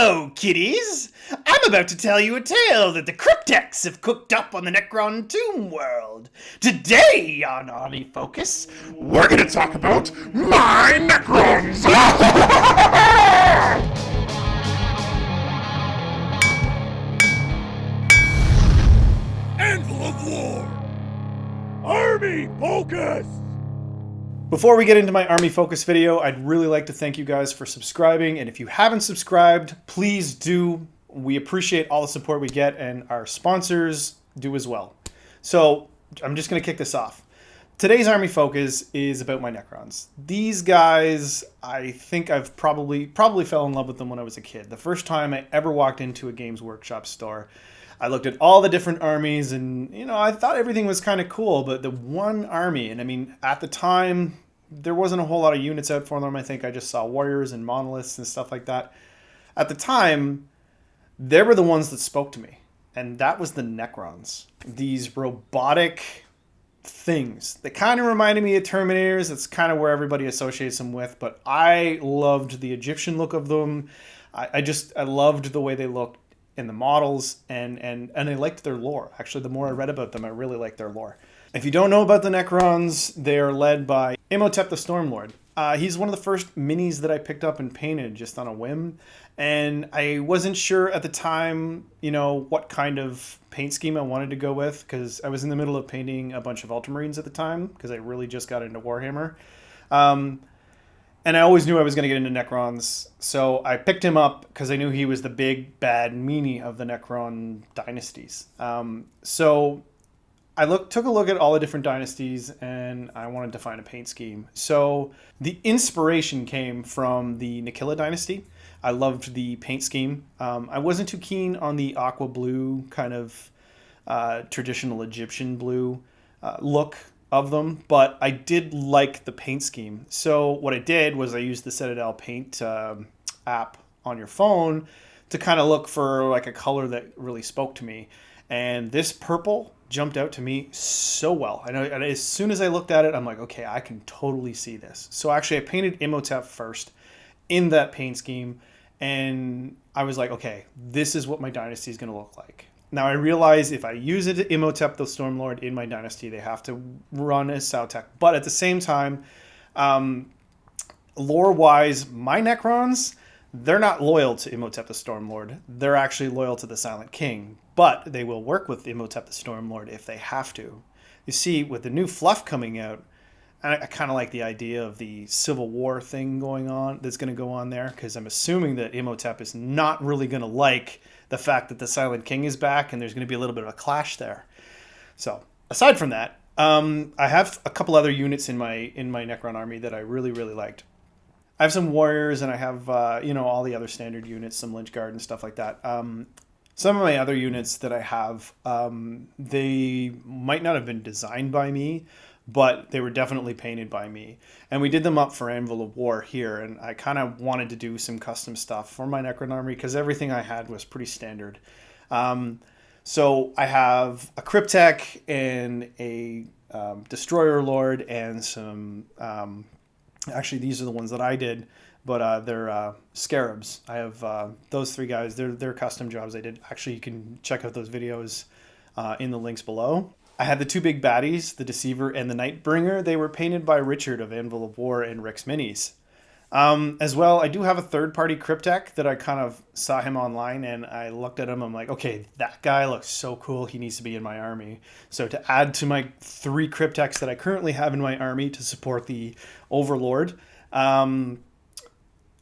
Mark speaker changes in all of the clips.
Speaker 1: Hello, kiddies! I'm about to tell you a tale that the Cryptex have cooked up on the Necron Tomb World. Today on Army Focus,
Speaker 2: we're gonna talk about my Necrons! Anvil of War! Army Focus!
Speaker 3: Before we get into my Army Focus video, I'd really like to thank you guys for subscribing, and if you haven't subscribed, please do. We appreciate all the support we get, and our sponsors do as well. So, I'm just going to kick this off. Today's Army Focus is about my Necrons. These guys, I think I've probably fell in love with them when I was a kid. The first time I ever walked into a Games Workshop store, I looked at all the different armies and, I thought everything was kind of cool, but the one army, and I mean, at the time, there wasn't a whole lot of units out for them. I think I just saw warriors and monoliths and stuff like that. At the time, they were the ones that spoke to me, and that was the Necrons. These robotic things. They kind of reminded me of Terminators. That's kind of where everybody associates them with, but I loved the Egyptian look of them. I loved the way they looked in the models, and I liked their lore. Actually, the more I read about them, I really liked their lore. If you don't know about the Necrons, they are led by Imhotep the Stormlord. He's one of the first minis that I picked up and painted just on a whim, and I wasn't sure at the time, what kind of paint scheme I wanted to go with, because I was in the middle of painting a bunch of Ultramarines at the time, because I really just got into Warhammer. And I always knew I was going to get into Necrons, so I picked him up because I knew he was the big, bad meanie of the Necron dynasties. So I took a look at all the different dynasties, and I wanted to find a paint scheme. So the inspiration came from the Nicola dynasty. I loved the paint scheme. I wasn't too keen on the aqua blue, kind of traditional Egyptian blue look of them, but I did like the paint scheme. So what I did was I used the Citadel paint app on your phone to kind of look for like a color that really spoke to me. And this purple jumped out to me so well. I know, and as soon as I looked at it, I'm like, okay, I can totally see this. So actually I painted Imhotep first in that paint scheme, and I was like, okay, this is what my dynasty is going to look like. Now, I realize if I use it Imhotep the Stormlord in my dynasty, they have to run as Sautek. But at the same time, lore-wise, my Necrons, they're not loyal to Imhotep the Stormlord. They're actually loyal to the Silent King. But they will work with Imhotep the Stormlord if they have to. You see, with the new fluff coming out, I kind of like the idea of the Civil War thing going on, that's going to go on there, because I'm assuming that Imhotep is not really going to like the fact that the Silent King is back, and there's going to be a little bit of a clash there. So, aside from that, I have a couple other units in my Necron army that I really, really liked. I have some warriors, and I have all the other standard units, some Lynch Guard and stuff like that. Some of my other units that I have, they might not have been designed by me, but they were definitely painted by me. And we did them up for Anvil of War here, and I kind of wanted to do some custom stuff for my Necron army because everything I had was pretty standard. So I have a Cryptek and a Destroyer Lord and some... actually, these are the ones that I did, but they're Scarabs. I have those three guys. They're custom jobs I did. Actually, you can check out those videos in the links below. I had the two big baddies, the Deceiver and the Nightbringer. They were painted by Richard of Anvil of War and Rick's Minis. As well, I do have a third-party Cryptek that I kind of saw him online, and I looked at him. I'm like, okay, that guy looks so cool. He needs to be in my army. So to add to my 3 Crypteks that I currently have in my army to support the Overlord, I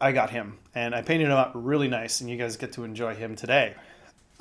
Speaker 3: got him. And I painted him up really nice, and you guys get to enjoy him today.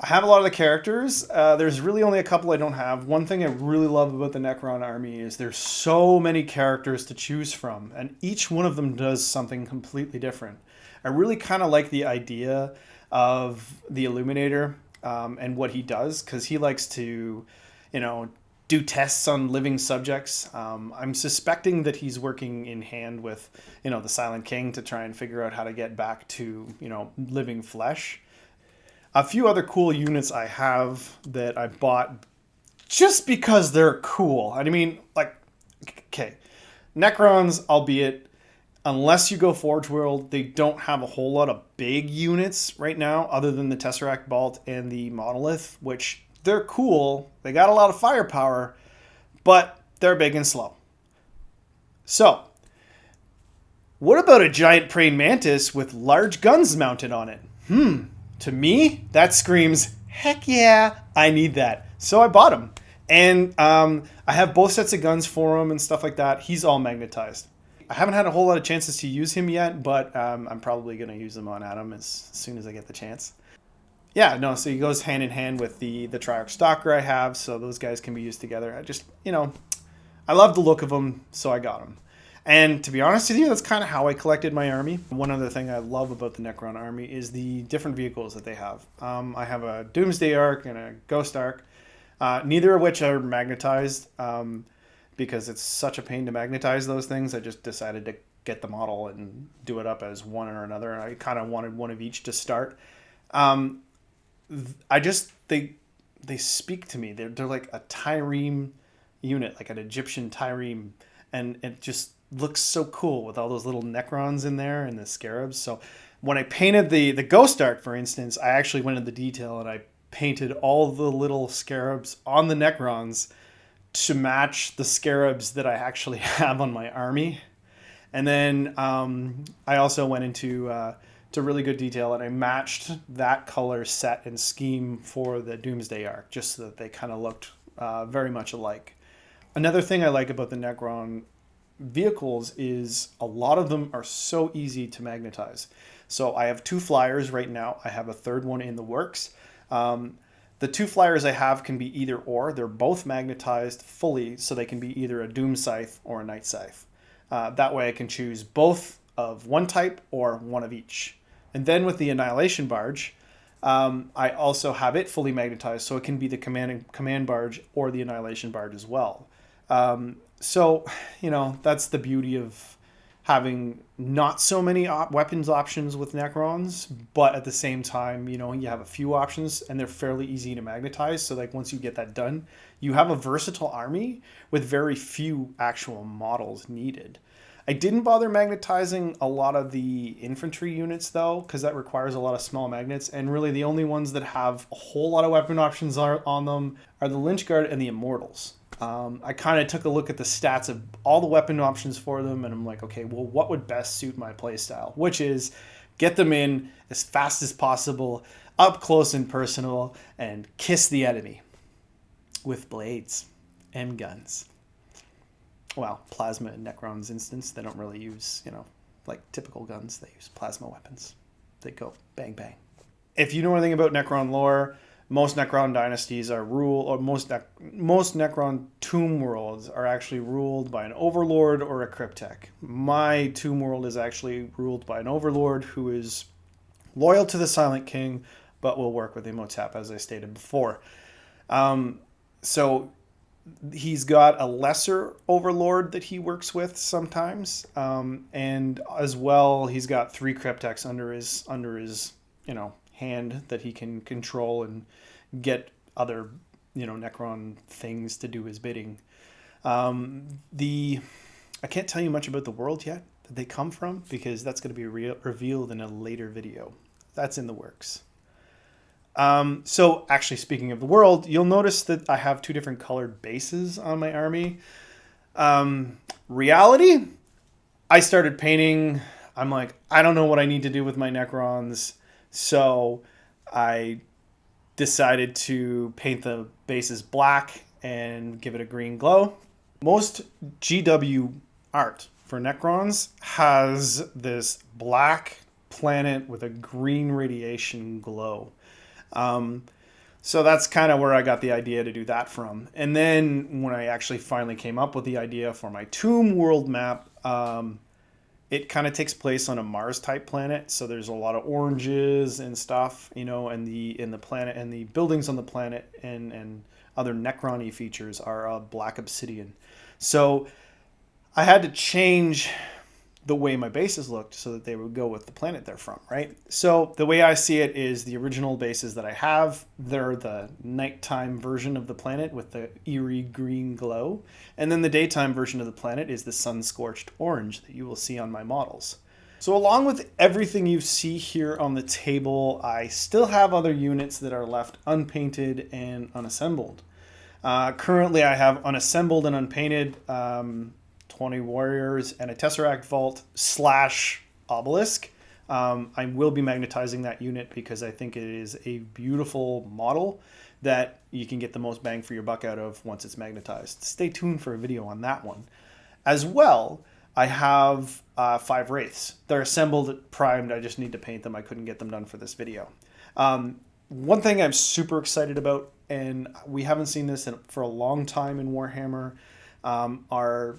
Speaker 3: I have a lot of the characters. There's really only a couple I don't have. One thing I really love about the Necron army is there's so many characters to choose from, and each one of them does something completely different. I really kind of like the idea of the Illuminator and what he does, because he likes to, do tests on living subjects. I'm suspecting that he's working in hand with, the Silent King to try and figure out how to get back to, living flesh. A few other cool units I have that I bought just because they're cool. I mean, okay, Necrons, albeit unless you go Forge World, they don't have a whole lot of big units right now other than the Tesseract Bolt and the Monolith, which they're cool. They got a lot of firepower, but they're big and slow. So, what about a giant praying mantis with large guns mounted on it? To me, that screams, heck yeah, I need that. So I bought him. And I have both sets of guns for him and stuff like that. He's all magnetized. I haven't had a whole lot of chances to use him yet, but I'm probably going to use him on Adam as soon as I get the chance. Yeah, no, so he goes hand in hand with the Triarch Stalker I have, so those guys can be used together. I just, I love the look of them, so I got him. And to be honest with you, that's kind of how I collected my army. One other thing I love about the Necron army is the different vehicles that they have. I have a Doomsday Ark and a Ghost Ark, neither of which are magnetized because it's such a pain to magnetize those things. I just decided to get the model and do it up as one or another. I kind of wanted one of each to start. They speak to me. They're like a trireme unit, like an Egyptian trireme, and it just looks so cool with all those little Necrons in there and the scarabs. So when I painted the Ghost Ark, for instance, I actually went into detail and I painted all the little scarabs on the Necrons to match the scarabs that I actually have on my army. And then I also went into to really good detail and I matched that color set and scheme for the Doomsday Ark just so that they kind of looked very much alike. Another thing I like about the Necron vehicles is a lot of them are so easy to magnetize. So I have 2 flyers right now. I have a third one in the works. The 2 flyers I have can be either or. They're both magnetized fully, so they can be either a Doom Scythe or a Night Scythe. That way I can choose both of one type or one of each. And then with the Annihilation Barge, I also have it fully magnetized, so it can be the command barge or the Annihilation Barge as well. So, that's the beauty of having not so many weapons options with Necrons, but at the same time, you have a few options and they're fairly easy to magnetize. So like once you get that done, you have a versatile army with very few actual models needed. I didn't bother magnetizing a lot of the infantry units though, because that requires a lot of small magnets, and really the only ones that have a whole lot of weapon options on them are the Lynch Guard and the Immortals. I kind of took a look at the stats of all the weapon options for them, and I'm like, okay, well, what would best suit my playstyle? Which is get them in as fast as possible, up close and personal, and kiss the enemy with blades and guns. Well, plasma in Necron's instance, they don't really use, like typical guns. They use plasma weapons. They go bang, bang. If you know anything about Necron lore, most Necron dynasties are ruled, or most Necron tomb worlds are actually ruled by an overlord or a cryptek. My tomb world is actually ruled by an overlord who is loyal to the Silent King, but will work with Imhotep, as I stated before. So he's got a lesser overlord that he works with sometimes, and as well, he's got 3 crypteks under his hand that he can control and get other Necron things to do his bidding. I can't tell you much about the world yet that they come from, because that's going to be revealed in a later video. That's in the works. So actually, speaking of the world, you'll notice that I have 2 different colored bases on my army. Reality, I started painting. I'm like, I don't know what I need to do with my Necrons. So I decided to paint the bases black and give it a green glow. Most GW art for Necrons has this black planet with a green radiation glow. So that's kind of where I got the idea to do that from. And then when I actually finally came up with the idea for my Tomb World map, it kind of takes place on a Mars-type planet, so there's a lot of oranges and stuff, and the planet and the buildings on the planet and other Necron-y features are black obsidian. So I had to change the way my bases looked so that they would go with the planet they're from, right? So the way I see it is the original bases that I have, they're the nighttime version of the planet with the eerie green glow. And then the daytime version of the planet is the sun-scorched orange that you will see on my models. So along with everything you see here on the table, I still have other units that are left unpainted and unassembled. Currently I have unassembled and unpainted 20 warriors and a Tesseract Vault / obelisk. I will be magnetizing that unit because I think it is a beautiful model that you can get the most bang for your buck out of once it's magnetized. Stay tuned for a video on that one. As well, I have 5 wraiths. They're assembled, primed. I just need to paint them. I couldn't get them done for this video. One thing I'm super excited about, and we haven't seen this for a long time in Warhammer, are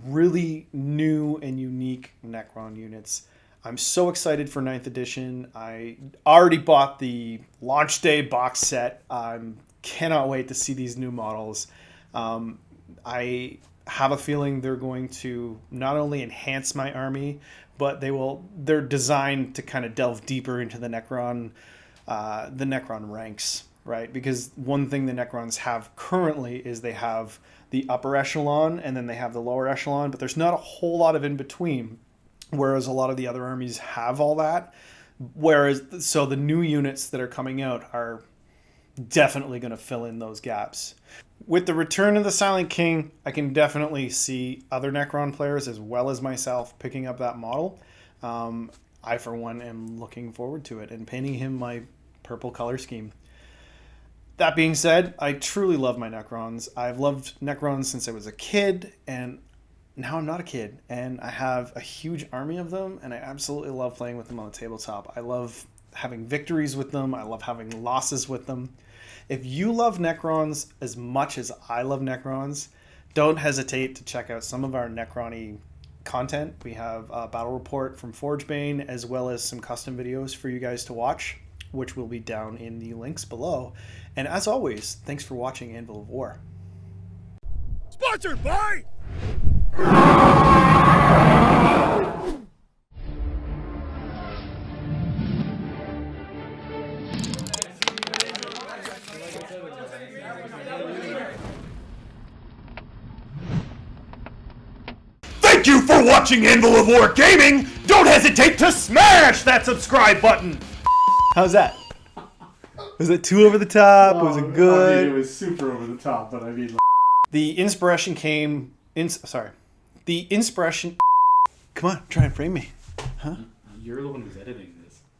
Speaker 3: really new and unique Necron units. I'm so excited for 9th edition. I already bought the launch day box set. I cannot wait to see these new models. I have a feeling they're going to not only enhance my army, but they're designed to kind of delve deeper into the Necron ranks, right? Because one thing the Necrons have currently is they have the upper echelon and then they have the lower echelon, but there's not a whole lot of in between, whereas a lot of the other armies have all that. So the new units that are coming out are definitely going to fill in those gaps. With the return of the Silent King, I can definitely see other Necron players as well as myself picking up that model. I, for one, am looking forward to it and painting him my purple color scheme. That being said, I truly love my Necrons. I've loved Necrons since I was a kid, and now I'm not a kid, and I have a huge army of them, and I absolutely love playing with them on the tabletop. I love having victories with them. I love having losses with them. If you love Necrons as much as I love Necrons, don't hesitate to check out some of our Necron-y content. We have a battle report from Forgebane, as well as some custom videos for you guys to watch, which will be down in the links below. And as always, thanks for watching Anvil of War.
Speaker 2: Sponsored by...
Speaker 1: Thank you for watching Anvil of War Gaming! Don't hesitate to smash that subscribe button!
Speaker 3: How's that? Was it too over the top? Was it good?
Speaker 4: I mean, it was super over the top, but I mean...
Speaker 3: The inspiration came... The inspiration... Come on, try and frame me. Huh?
Speaker 4: You're the one who's editing.